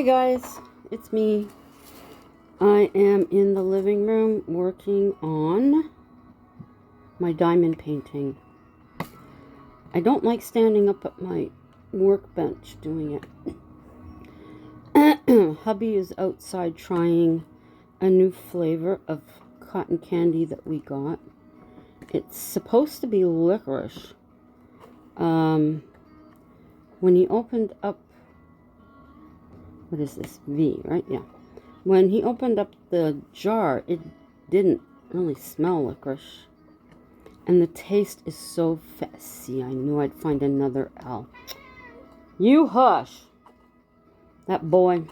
Hi guys, it's me. I am in the living room working on my diamond painting. I don't like standing up at my workbench doing it. Hubby is outside trying a new flavor of cotton candy that we got. It's supposed to be licorice. When he opened up, what is this? V, right? Yeah. When he opened up the jar, it didn't really smell licorice. And the taste is so fussy. I knew I'd find another L. You hush. That boy.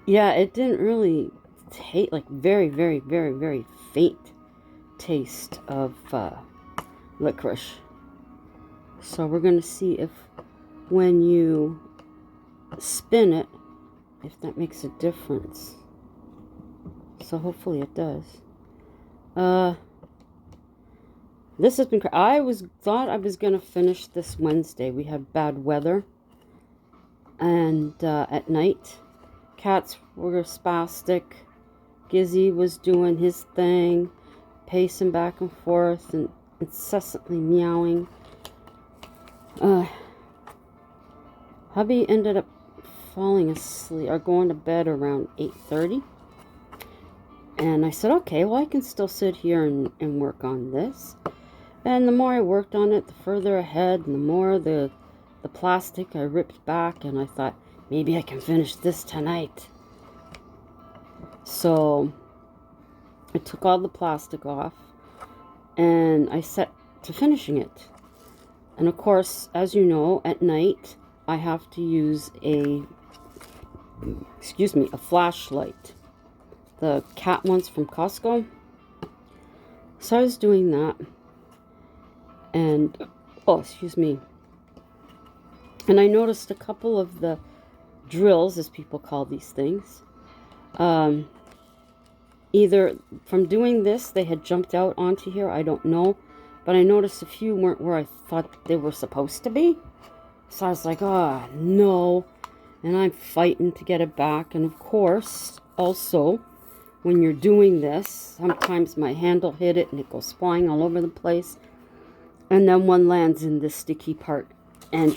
Yeah, it didn't really taste like very, very, very, very faint taste of licorice. So we're going to see if when you spin it, if that makes a difference. So hopefully it does. This has been thought I was going to finish this Wednesday. We had bad weather. And at night, cats were spastic. Gizzy was doing his thing, pacing back and forth and incessantly meowing. Hubby ended up falling asleep or going to bed around 8:30. And I said, okay, well, I can still sit here and work on this. And the more I worked on it, the further ahead, and the more the plastic I ripped back, and I thought, maybe I can finish this tonight. So I took all the plastic off, and I set to finishing it. And of course, as you know, at night, I have to use a flashlight. The cat ones from Costco. So I was doing that. And, and I noticed a couple of the drills, as people call these things. Either from doing this, they had jumped out onto here, I don't know. But I noticed a few weren't where I thought they were supposed to be. So I was like, oh, no. And I'm fighting to get it back. And of course, also, when you're doing this, sometimes my handle hit it and it goes flying all over the place. And then one lands in this sticky part. And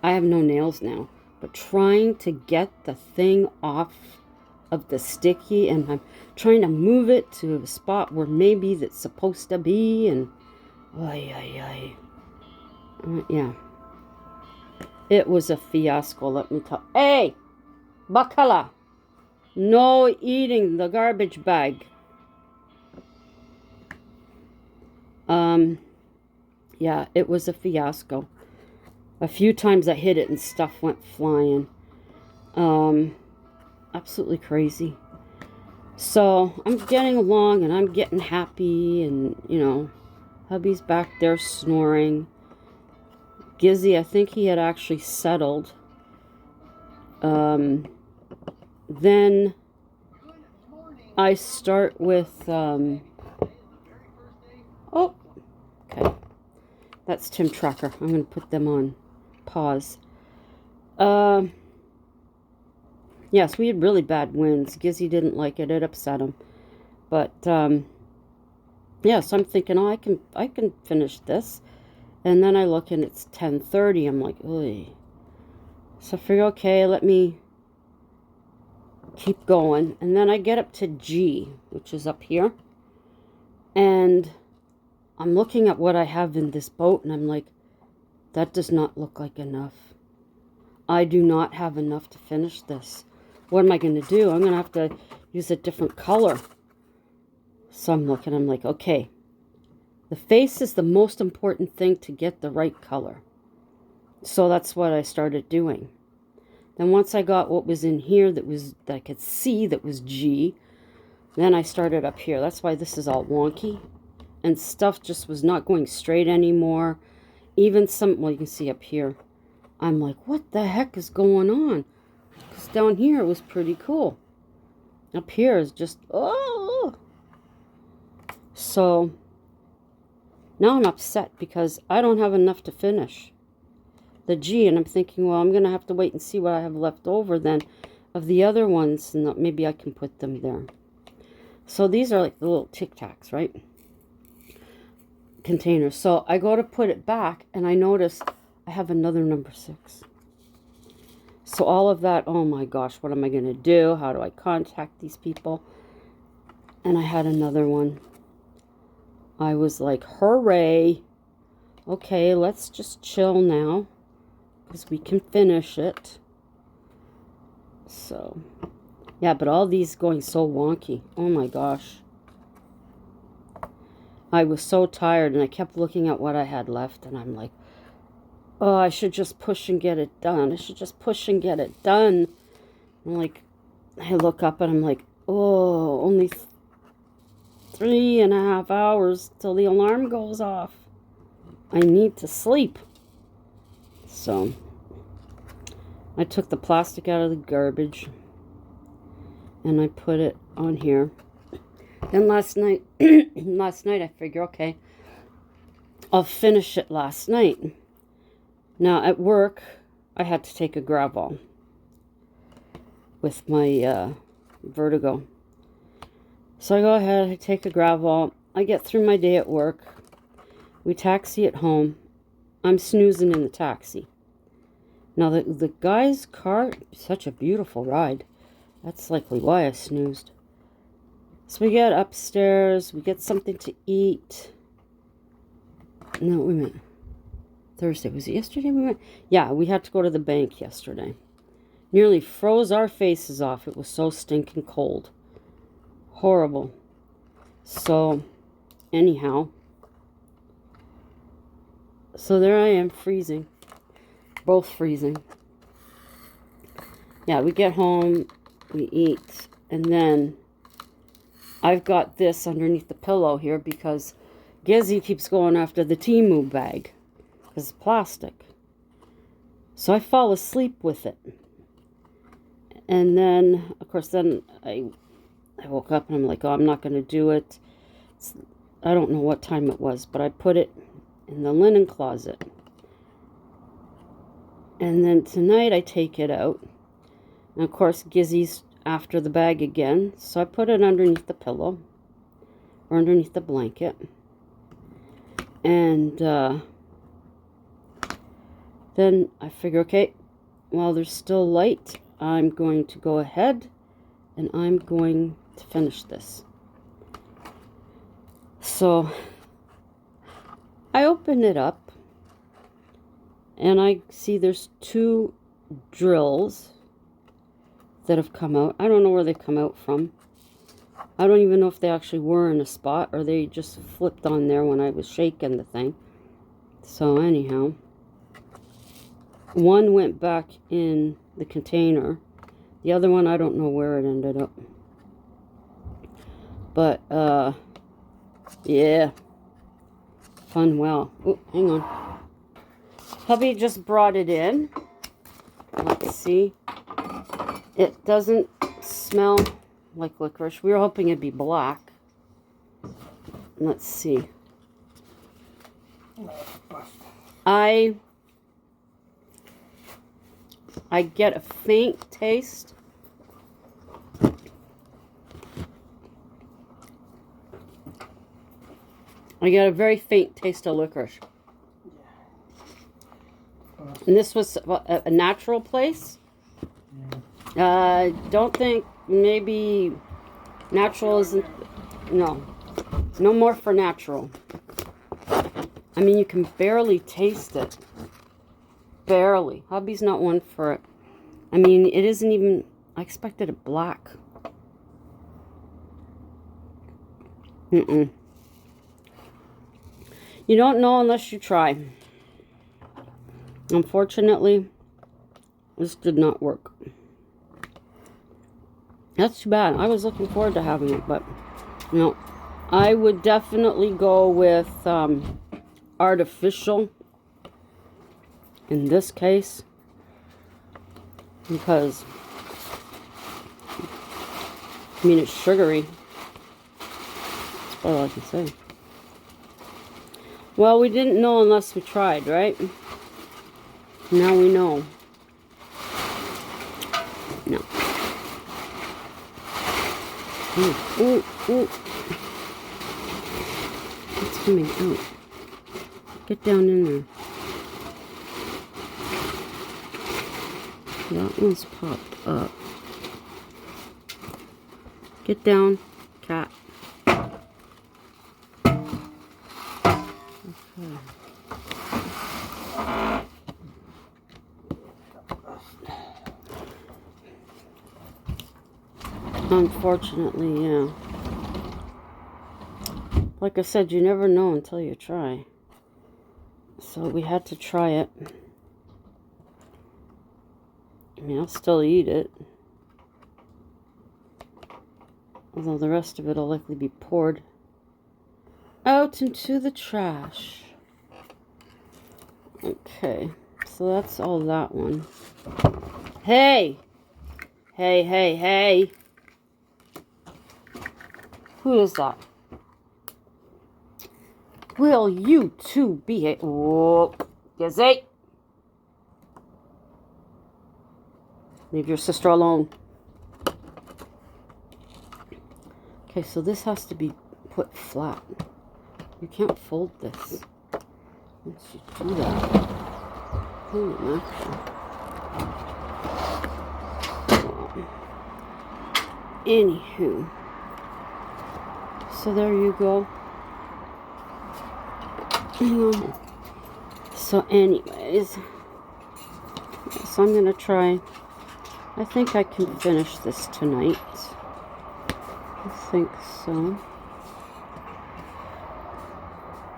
I have no nails now, but trying to get the thing off of the sticky, and I'm trying to move it to a spot where maybe that's supposed to be, and yeah. It was a fiasco, let me tell. Hey! Bakala! No eating the garbage bag. Yeah, it was a fiasco. A few times I hit it and stuff went flying. Absolutely crazy. So I'm getting along and I'm getting happy, and hubby's back there snoring. Gizzy, I think he had actually settled. Then I start with okay. That's Tim Tracker. I'm going to put them on pause. Yes, we had really bad winds. Gizzy didn't like it. It upset him. But yes, I'm thinking, oh, I can finish this. And then I look and it's 10:30. I'm like, oy. So I figure, okay, let me keep going. And then I get up to G, which is up here. And I'm looking at what I have in this boat, and I'm like, that does not look like enough. I do not have enough to finish this. What am I going to do? I'm going to have to use a different color. So I'm looking, I'm like, okay, the face is the most important thing to get the right color. So that's what I started doing. Then once I got what was in here that I could see that was G, then I started up here. That's why this is all wonky. And stuff just was not going straight anymore. Even well, you can see up here. I'm like, what the heck is going on? Because down here it was pretty cool. Up here is just, oh. So Now I'm upset because I don't have enough to finish the G, and I'm thinking, well, I'm going to have to wait and see what I have left over then of the other ones, and maybe I can put them there. So these are like the little Tic Tacs, right? Containers. So I go to put it back, and I notice I have another number 6. So all of that, oh my gosh, what am I going to do? How do I contact these people? And I had another one. I was like, hooray. Okay, let's just chill now, because we can finish it. So, yeah, but all these going so wonky. Oh my gosh. I was so tired, and I kept looking at what I had left, and I'm like, oh, I should just push and get it done. I should just push and get it done. And like, I look up, and I'm like, oh, only 3.5 hours till the alarm goes off. I need to sleep. So I took the plastic out of the garbage, and I put it on here. Then last night I figure, okay, I'll finish it last night. Now at work, I had to take a Gravol with my vertigo. So I go ahead, I take a Gravol. I get through my day at work. We taxi it home. I'm snoozing in the taxi. Now, the guy's car, such a beautiful ride. That's likely why I snoozed. So we get upstairs. We get something to eat. No, wait a minute. Thursday. Was it yesterday we went? Yeah, we had to go to the bank yesterday. Nearly froze our faces off. It was so stinking cold. Horrible. So, anyhow. So there I am, freezing. Both freezing. Yeah, we get home, we eat, and then I've got this underneath the pillow here because Gizzy keeps going after the Temu bag. Because it's plastic. So I fall asleep with it. And then, of course, then I woke up and I'm like, oh, I'm not going to do it. I don't know what time it was, but I put it in the linen closet. And then tonight I take it out. And of course, Gizzy's after the bag again. So I put it underneath the pillow. Or underneath the blanket. And then I figure, okay, while there's still light, I'm going to go ahead and I'm going to finish this. So I open it up and I see there's 2 drills that have come out. I don't know where they come out from. I don't even know if they actually were in a spot or they just flipped on there when I was shaking the thing. So anyhow, one went back in the container. The other one, I don't know where it ended up. But, yeah. Fun well. Oh, hang on. Hubby just brought it in. Let's see. It doesn't smell like licorice. We were hoping it'd be black. Let's see. I get a faint taste. I get a very faint taste of licorice. And this was a natural place. Don't think maybe natural isn't, no more for natural. I mean, you can barely taste it. Barely. Hubby's not one for it. I mean, it isn't even, I expected it black. You don't know unless you try. Unfortunately, this did not work. That's too bad. I was looking forward to having it, but no. I would definitely go with artificial in this case, because I mean, it's sugary. That's all I can say. Well, we didn't know unless we tried, right? Now we know. No. Ooh, ooh, ooh. It's coming out. Get down in there. That one's popped up. Get down, cat. Okay. Unfortunately, yeah. Like I said, you never know until you try. So we had to try it. I mean, I'll still eat it. Although the rest of it will likely be poured out into the trash. Okay, so that's all that one. Hey! Hey, hey, hey! Who is that? Will you two behave? Oh, Gizzy! Leave your sister alone. Okay, so this has to be put flat. You can't fold this. Once you do that, holy mackerel. Anywho, so there you go. So anyways, so I'm gonna try. I think I can finish this tonight. I think so.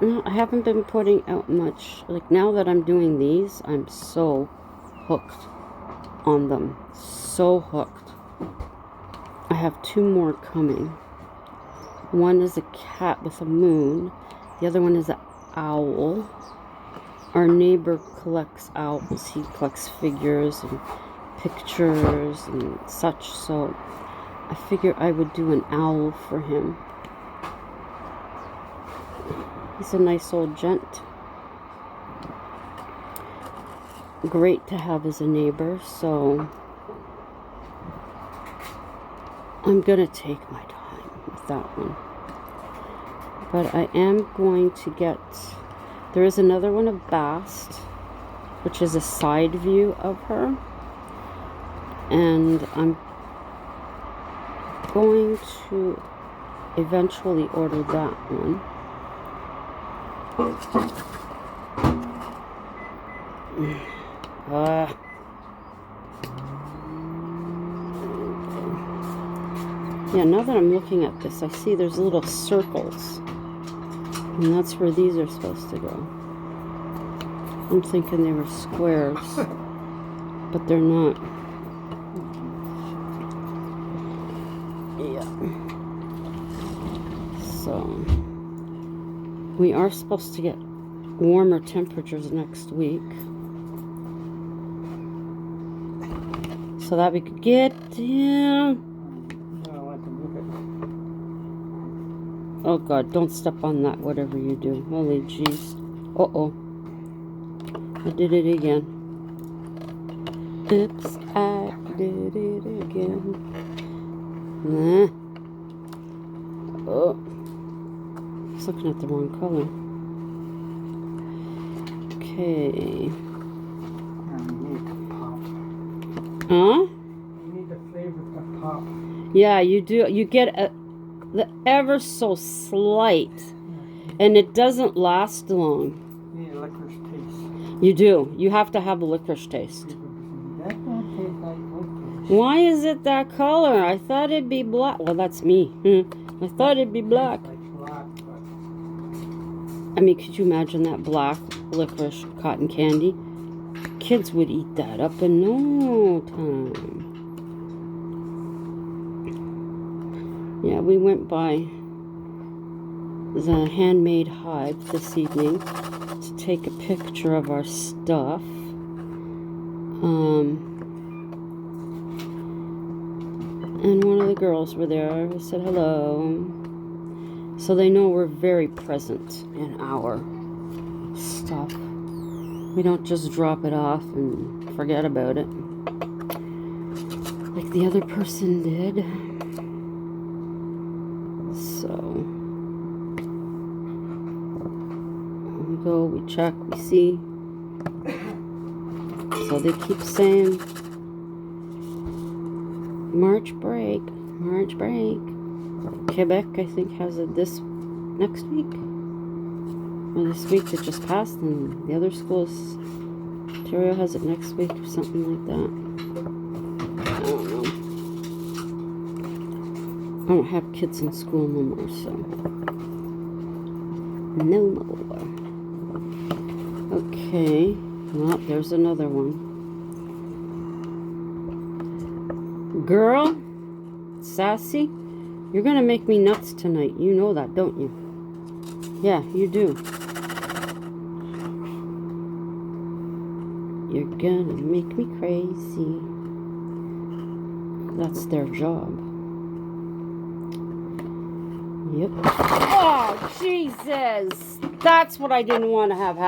No, I haven't been putting out much. Like, now that I'm doing these, I'm so hooked on them. So hooked. I have 2 more coming. One is a cat with a moon. The other one is an owl. Our neighbor collects owls. He collects figures and pictures and such. So I figure I would do an owl for him. He's a nice old gent. Great to have as a neighbor, so I'm gonna take my time with that one. But I am going to get, there is another one of Bast, which is a side view of her. And I'm going to eventually order that one. Yeah, now that I'm looking at this, I see there's little circles. And that's where these are supposed to go. I'm thinking they were squares, but they're not. Yeah. So, we are supposed to get warmer temperatures next week. So that we could get down. Oh God, don't step on that, whatever you do. Holy jeez. Uh-oh. I did it again. Oops, I did it again. Nah. Oh. I was looking at the wrong color. Okay. Huh? You need the flavor to pop. Yeah, you do. You get the ever so slight, and it doesn't last long. You need a licorice taste. You do. You have to have a licorice taste. That don't taste like licorice. Why is it that color? I thought it'd be black. Well, that's me. I thought it'd be black. Like black, but I mean, could you imagine that black licorice cotton candy? Kids would eat that up in no time. Yeah, we went by the Handmade Hive this evening to take a picture of our stuff. And one of the girls were there. I said hello. So they know we're very present in our stuff. We don't just drop it off and forget about it like the other person did. So we go, we check, we see. So they keep saying March break. Quebec, I think, has it this next week. Or this week that just passed, and the other schools, Ontario has it next week or something like that. I don't know. I don't have kids in school no more, so no more. Okay, well, there's another one. Girl, sassy, you're gonna make me nuts tonight. You know that, don't you? Yeah, you do. You're gonna make me crazy. That's their job. Yep. Oh, Jesus! That's what I didn't want to have happen.